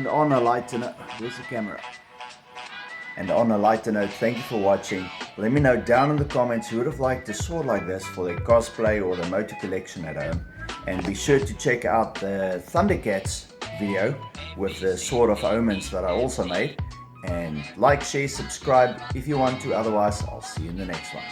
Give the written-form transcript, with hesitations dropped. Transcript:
And on a lighter note, where's the camera? And on a lighter note, thank you for watching. Let me know down in the comments who would have liked a sword like this for their cosplay or their motor collection at home. And be sure to check out the Thundercats video with the Sword of Omens that I also made. And like, share, subscribe if you want to. Otherwise, I'll see you in the next one.